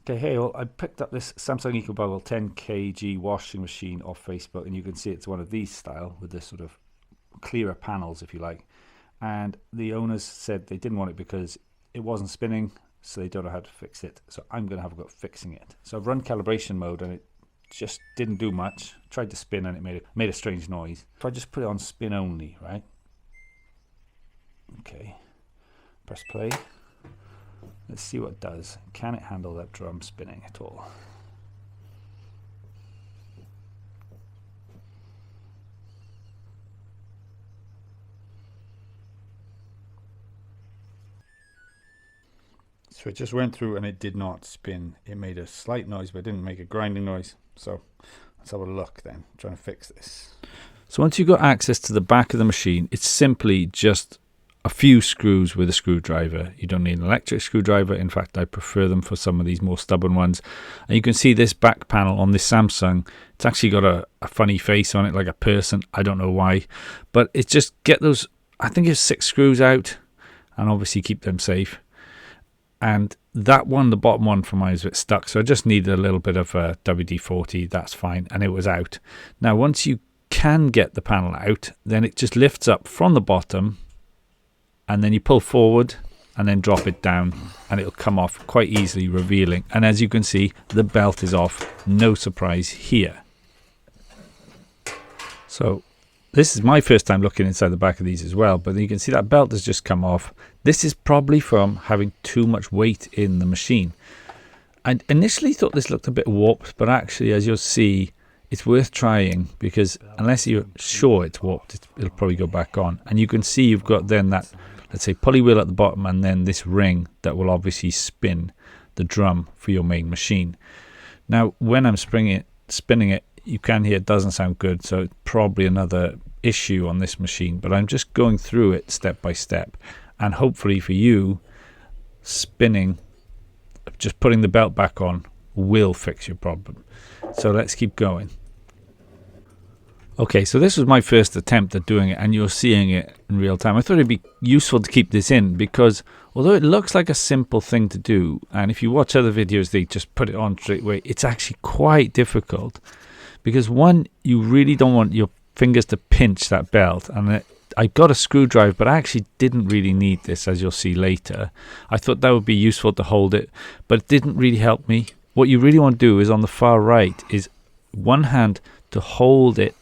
Okay, hey all, I picked up this Samsung EcoBubble 10 kg washing machine off Facebook, and you can see it's one of these style with this sort of clearer panels, if you like. And the owners said they didn't want it because it wasn't spinning, so they don't know how to fix it. So I'm going to have a go at fixing it. So I've run calibration mode and it just didn't do much. Tried to spin and it made a strange noise. So I just put it on spin only, right? Okay, press play. Let's see what it does. Can it handle that drum spinning at all? So it just went through and it did not spin. It made a slight noise, but it didn't make a grinding noise. So let's have a look then, trying to fix this. So once you've got access to the back of the machine, it's simply just a few screws with a screwdriver. You don't need an electric screwdriver. In fact, I prefer them for some of these more stubborn ones. And you can see this back panel on this Samsung. It's actually got a funny face on it, like a person. I don't know why. But it's just get those, I think it's 6 screws out, and obviously keep them safe. And that one, the bottom one for mine is a bit stuck. So I just needed a little bit of WD-40. That's fine. And it was out. Now, once you can get the panel out, then it just lifts up from the bottom, and then you pull forward and then drop it down, and it'll come off quite easily, revealing. And as you can see, the belt is off. No surprise here. So this is my first time looking inside the back of these as well, but you can see that belt has just come off. This is probably from having too much weight in the machine. I initially thought this looked a bit warped, but actually, as you'll see, it's worth trying, because unless you're sure it's warped, it'll probably go back on. And you can see you've got then that, let's say, pulley wheel at the bottom, and then this ring that will obviously spin the drum for your main machine. Now, when I'm spinning it, you can hear it doesn't sound good, so it's probably another issue on this machine. But I'm just going through it step by step, and hopefully for you, spinning, just putting the belt back on will fix your problem. So let's keep going. Okay, so this was my first attempt at doing it, and you're seeing it in real time. I thought it'd be useful to keep this in, because although it looks like a simple thing to do, and if you watch other videos, they just put it on straight away, it's actually quite difficult. Because one, you really don't want your fingers to pinch that belt, and I got a screwdriver, but I actually didn't really need this, as you'll see later. I thought that would be useful to hold it, but it didn't really help me. What you really want to do is on the far right is one hand to hold it,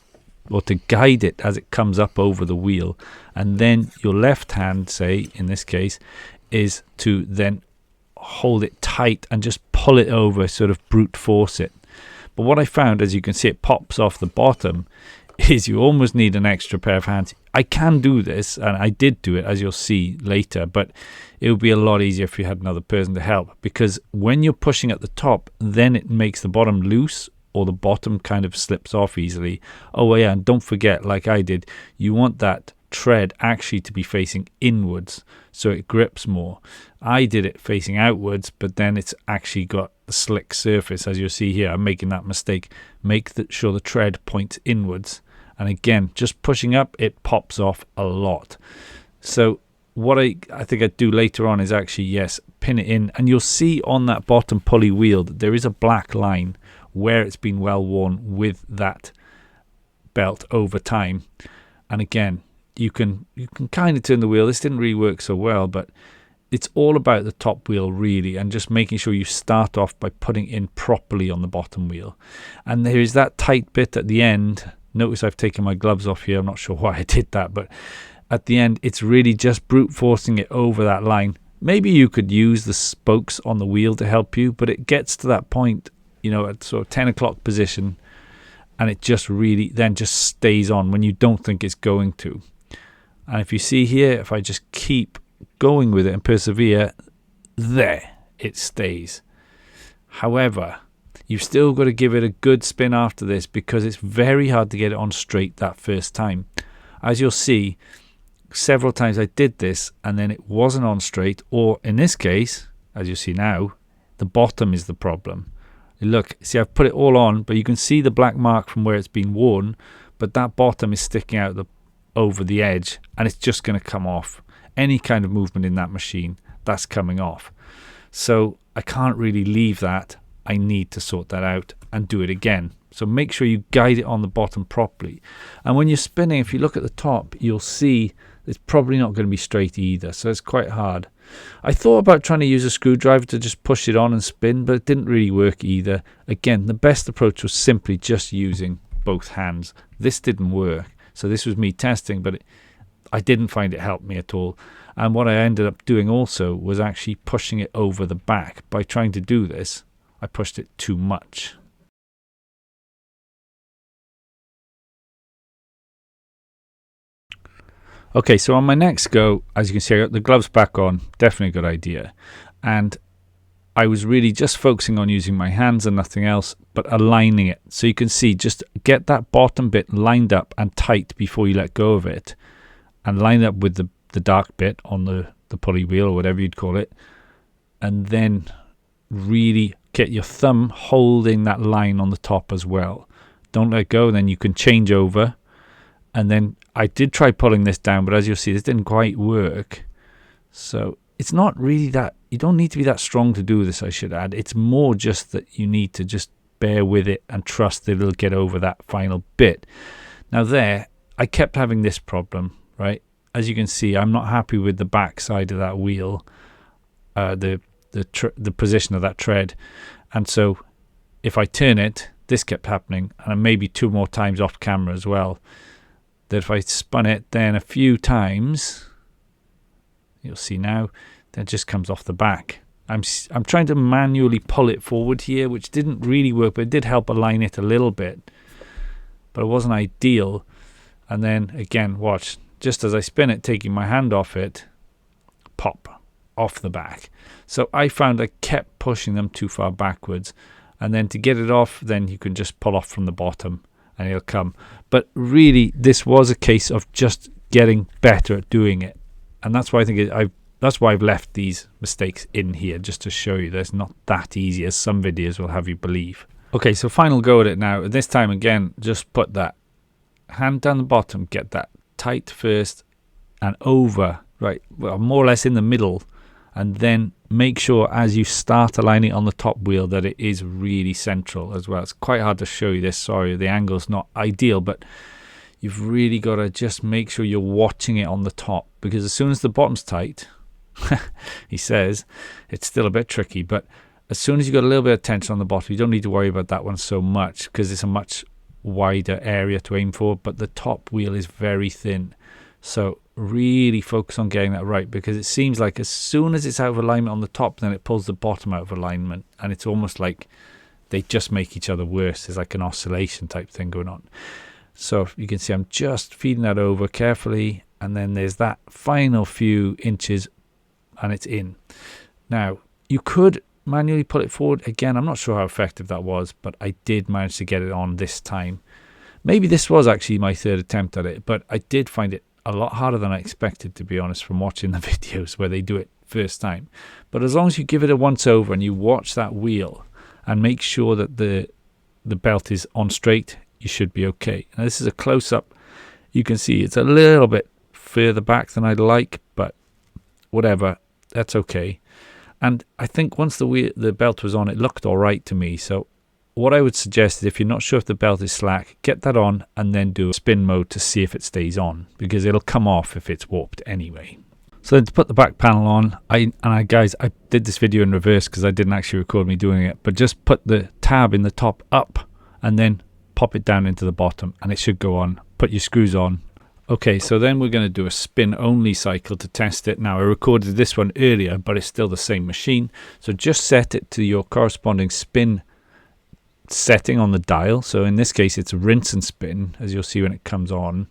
or to guide it as it comes up over the wheel, and then your left hand, say in this case, is to then hold it tight and just pull it over, sort of brute force it. But what I found, as you can see, it pops off the bottom, is you almost need an extra pair of hands. I can do this, and I did do it, as you'll see later, but it would be a lot easier if you had another person to help, because when you're pushing at the top, then it makes the bottom loose, or the bottom kind of slips off easily. Oh yeah, and don't forget, like I did, you want that tread actually to be facing inwards so it grips more. I did it facing outwards, but then it's actually got a slick surface, as you'll see here. I'm making that mistake. Make sure the tread points inwards, and again, just pushing up, it pops off a lot. So what I think I'd do later on is actually, yes, pin it in, and you'll see on that bottom pulley wheel that there is a black line where it's been well worn with that belt over time. And again, you can kind of turn the wheel. This didn't really work so well, but it's all about the top wheel really, and just making sure you start off by putting in properly on the bottom wheel. And there is that tight bit at the end. Notice I've taken my gloves off here. I'm not sure why I did that, but at the end it's really just brute forcing it over that line. Maybe you could use the spokes on the wheel to help you, but it gets to that point, you know, at sort of 10 o'clock position, and it just really then just stays on when you don't think it's going to. And if you see here, if I just keep going with it and persevere, there it stays. However, you've still got to give it a good spin after this, because it's very hard to get it on straight that first time. As you'll see, several times I did this and then it wasn't on straight, or in this case, as you see now, the bottom is the problem. Look, see, I've put it all on, but you can see the black mark from where it's been worn, but that bottom is sticking out over the edge, and it's just going to come off. Any kind of movement in that machine, that's coming off. So I can't really leave that. I need to sort that out and do it again. So make sure you guide it on the bottom properly. And when you're spinning, if you look at the top, you'll see it's probably not going to be straight either. So it's quite hard. I thought about trying to use a screwdriver to just push it on and spin, but it didn't really work either. Again, the best approach was simply just using both hands. This didn't work. So this was me testing, but I didn't find it helped me at all. And what I ended up doing also was actually pushing it over the back. By trying to do this, I pushed it too much. Okay, so on my next go, as you can see, I got the gloves back on. Definitely a good idea. And I was really just focusing on using my hands and nothing else, but aligning it. So you can see, just get that bottom bit lined up and tight before you let go of it. And line up with the dark bit on the pulley wheel or whatever you'd call it. And then really get your thumb holding that line on the top as well. Don't let go, then you can change over. And then I did try pulling this down, but as you'll see, this didn't quite work. So it's not really that, you don't need to be that strong to do this, I should add. It's more just that you need to just bear with it and trust that it'll get over that final bit. Now there, I kept having this problem, right? As you can see, I'm not happy with the back side of that wheel, the position of that tread. And so if I turn it, this kept happening, and maybe 2 more times off camera as well. That if I spun it then a few times, you'll see now, then it just comes off the back. I'm trying to manually pull it forward here, which didn't really work, but it did help align it a little bit. But it wasn't ideal. And then again, watch, just as I spin it, taking my hand off it, pop, off the back. So I found I kept pushing them too far backwards. And then to get it off, then you can just pull off from the bottom and it'll come. But really, this was a case of just getting better at doing it. And that's why I think that's why I've left these mistakes in here, just to show you that it's not that easy as some videos will have you believe. Okay, so final go at it now. This time again, just put that hand down the bottom, get that tight first and over, right, well, more or less in the middle, and then make sure as you start aligning on the top wheel that it is really central as well. It's quite hard to show you this, sorry, the angle's not ideal, but you've really got to just make sure you're watching it on the top, because as soon as the bottom's tight, he says, it's still a bit tricky, but as soon as you've got a little bit of tension on the bottom, you don't need to worry about that one so much, because it's a much wider area to aim for, but the top wheel is very thin. So really focus on getting that right, because it seems like as soon as it's out of alignment on the top, then it pulls the bottom out of alignment, and it's almost like they just make each other worse. There's like an oscillation type thing going on. So you can see I'm just feeding that over carefully, and then there's that final few inches and it's in. Now you could manually pull it forward again. I'm not sure how effective that was, but I did manage to get it on this time. Maybe this was actually my third attempt at it, but I did find it a lot harder than I expected, to be honest, from watching the videos where they do it first time. But as long as you give it a once over and you watch that wheel and make sure that the belt is on straight, you should be okay. Now this is a close-up. You can see it's a little bit further back than I'd like, but whatever, that's okay. And I think once the belt was on, it looked all right to me. So what I would suggest is, if you're not sure if the belt is slack, get that on and then do a spin mode to see if it stays on, because it'll come off if it's warped anyway. So then to put the back panel on, guys, I did this video in reverse because I didn't actually record me doing it, but just put the tab in the top up and then pop it down into the bottom and it should go on. Put your screws on. Okay, so then we're going to do a spin only cycle to test it. Now I recorded this one earlier, but it's still the same machine. So just set it to your corresponding spin setting on the dial. So in this case it's rinse and spin, as you'll see when it comes on,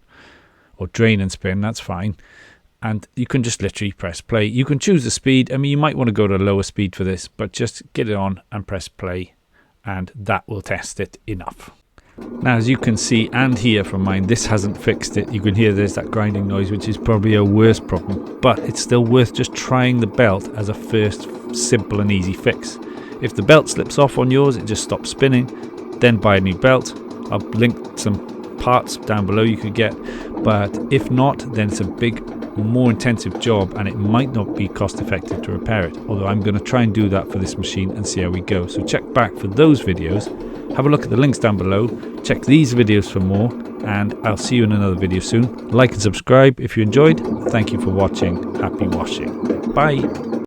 or drain and spin, that's fine. And you can just literally press play. You can choose the speed. I mean, you might want to go to a lower speed for this, but just get it on and press play, and that will test it enough. Now, as you can see and hear from mine, this hasn't fixed it. You can hear there's that grinding noise, which is probably a worse problem, but it's still worth just trying the belt as a first simple and easy fix. If the belt slips off on yours, it just stops spinning, then buy a new belt. I'll link some parts down below you could get, but if not, then it's a big more intensive job and it might not be cost effective to repair it. Although I'm going to try and do that for this machine and see how we go. So check back for those videos. Have a look at the links down below. Check these videos for more, and I'll see you in another video soon. Like and subscribe if you enjoyed. Thank you for watching. Happy washing. Bye.